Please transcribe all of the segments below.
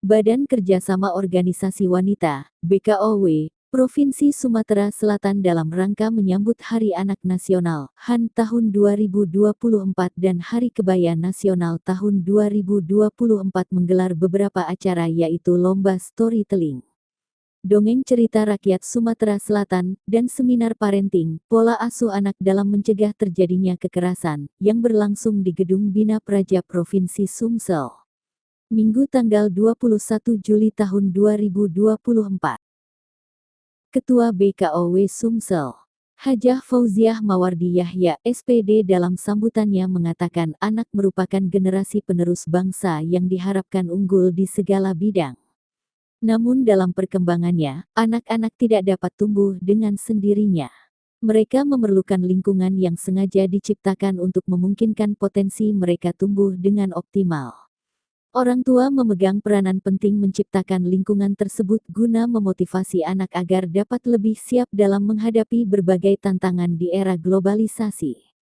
Badan Kerjasama Organisasi Wanita, BKOW, Provinsi Sumatera Selatan dalam rangka menyambut Hari Anak Nasional, HAN tahun 2024 dan Hari Kebaya Nasional tahun 2024 menggelar beberapa acara yaitu Lomba Storytelling, Dongeng Cerita Rakyat Sumatera Selatan, dan Seminar Parenting, Pola Asuh Anak dalam Mencegah Terjadinya Kekerasan, yang berlangsung di Gedung Bina Praja Provinsi Sumsel. Minggu tanggal 21 Juli tahun 2024. Ketua BKOW Sumsel, Hajah Fauziah Mawardi Yahya SPD dalam sambutannya mengatakan anak merupakan generasi penerus bangsa yang diharapkan unggul di segala bidang. Namun dalam perkembangannya, anak-anak tidak dapat tumbuh dengan sendirinya. Mereka memerlukan lingkungan yang sengaja diciptakan untuk memungkinkan potensi mereka tumbuh dengan optimal. Orang tua memegang peranan penting menciptakan lingkungan tersebut guna memotivasi anak agar dapat lebih siap dalam menghadapi berbagai tantangan di era globalisasi.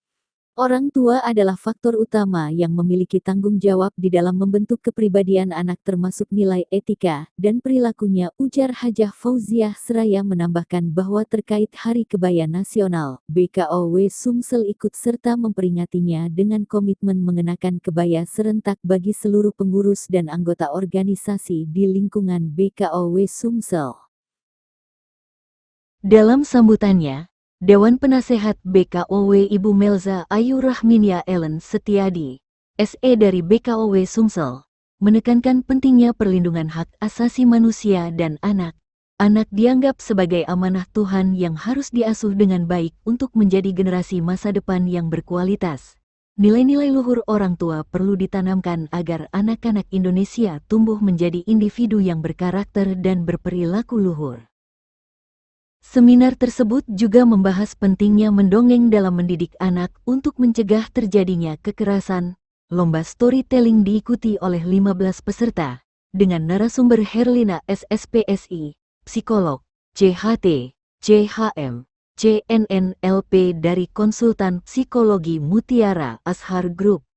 Orang tua adalah faktor utama yang memiliki tanggung jawab di dalam membentuk kepribadian anak termasuk nilai etika dan perilakunya, ujar Hajah Fauziah seraya menambahkan bahwa terkait Hari Kebaya Nasional, BKOW Sumsel ikut serta memperingatinya dengan komitmen mengenakan kebaya serentak bagi seluruh pengurus dan anggota organisasi di lingkungan BKOW Sumsel. Dalam sambutannya, Dewan Penasehat BKOW Ibu Melza Ayu Rahminia Ellen Setiadi, SE dari BKOW Sumsel, menekankan pentingnya perlindungan hak asasi manusia dan anak. Anak dianggap sebagai amanah Tuhan yang harus diasuh dengan baik untuk menjadi generasi masa depan yang berkualitas. Nilai-nilai luhur orang tua perlu ditanamkan agar anak-anak Indonesia tumbuh menjadi individu yang berkarakter dan berperilaku luhur. Seminar tersebut juga membahas pentingnya mendongeng dalam mendidik anak untuk mencegah terjadinya kekerasan. Lomba storytelling diikuti oleh 15 peserta, dengan narasumber Herlina SSPSI, psikolog, CHT, CHM, CNNLP dari Konsultan Psikologi Mutiara Ashar Group.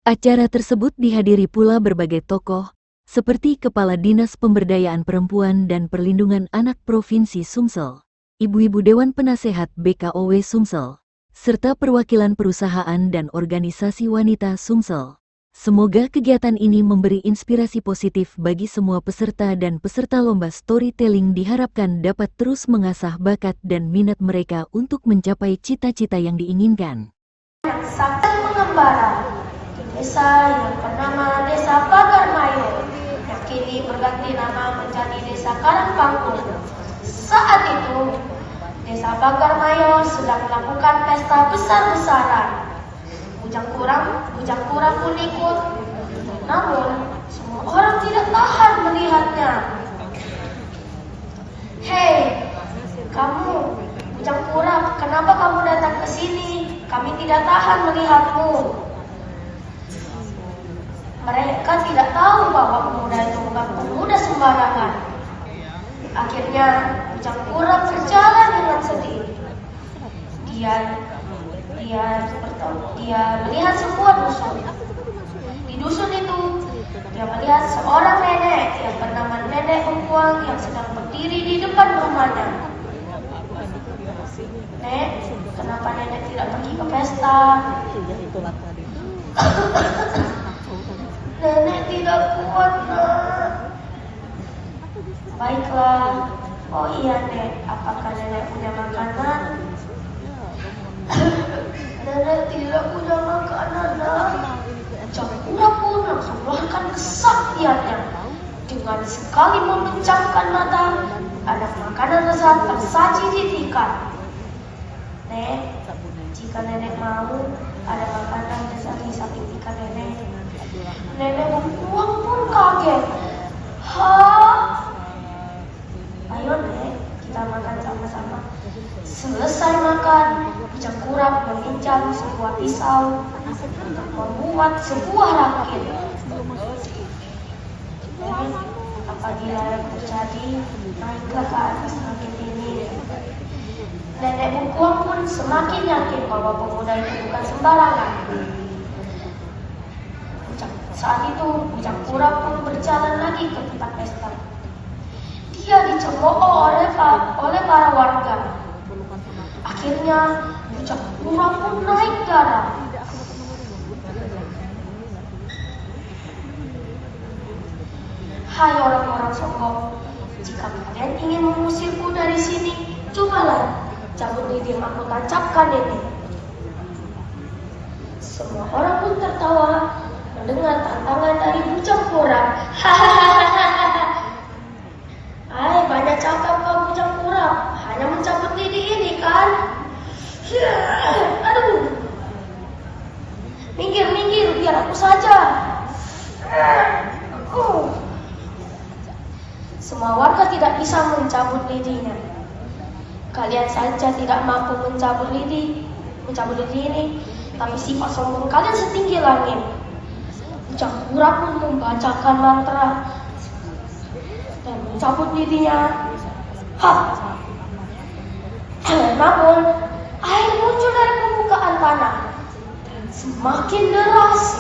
Acara tersebut dihadiri pula berbagai tokoh, seperti Kepala Dinas Pemberdayaan Perempuan dan Perlindungan Anak Provinsi Sumsel, ibu-ibu Dewan Penasehat BKOW Sumsel, serta perwakilan perusahaan dan organisasi wanita Sumsel. Semoga kegiatan ini memberi inspirasi positif bagi semua peserta dan peserta lomba storytelling diharapkan dapat terus mengasah bakat dan minat mereka untuk mencapai cita-cita yang diinginkan. Sampai mengembara di desa yang bernama Desa Pagarmayo, yang kini berganti nama menjadi Desa Karangpanggung. Saat itu, Desa Pagarmayo sedang melakukan pesta besar-besaran. Bujang kurang pun ikut. Namun, semua orang tidak tahan melihatnya. Hei, kamu, bujang kurang, kenapa kamu datang ke sini? Kami tidak tahan melihatmu. Mereka tidak tahu bahwa pemuda itu bukan pemuda sembarangan. Akhirnya, bujang kurang berjalan dengan sedih. Dia melihat sebuah dusun. Di dusun itu, dia melihat seorang nenek yang bernama Nenek Bengkuang yang sedang berdiri di depan rumahnya. Nek, kenapa nenek tidak pergi ke pesta? Nenek tidak kuat, Nak. Baiklah. Oh iya, Nek. Apakah nenek punya makanan? Nenek tidak punya makanan, Nak. Cangkura pun langsung mengeluarkan kesaktiannya. Dengan sekali memejamkan mata, ada makanan lezat tersaji di tikar. Nek, jika nenek mau, ada makanan lezat di samping tikar nenek. Nenek Bengkuang pun kaget. Hah? Ayo Nek, kita makan sama-sama. Selesai makan, bujang kurap menginjam sebuah pisau untuk membuat sebuah rakit. Nek, apabila yang terjadi, naiklah ke atas rakit ini. Nenek Bengkuang pun semakin yakin bahwa pemuda itu bukan sembarangan. Saat itu Bujang Kura pun berjalan lagi ke tempat pesta. Dia dicemooh oleh para warga. Akhirnya Bujang Kura pun naik darah. Hai orang-orang sombong, jika kalian ingin mengusirku dari sini, cobalah cabut lidi yang aku tancapkan ini. Semua orang pun tertawa mendengar tantangan dari Bujang Kura. Hai, banyak cakap kau Bujang Kura, hanya mencabut lidi ini kan? Aduh, minggir, biar aku saja. Semua warga tidak bisa mencabut lidinya. Kalian saja tidak mampu mencabut lidi ini, tapi sifat sombong kalian setinggi langit. Bujang Kura pun membacakan mantra dan mencabut lidinya. Namun air muncul dari permukaan tanah dan semakin deras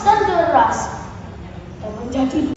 dan menjadi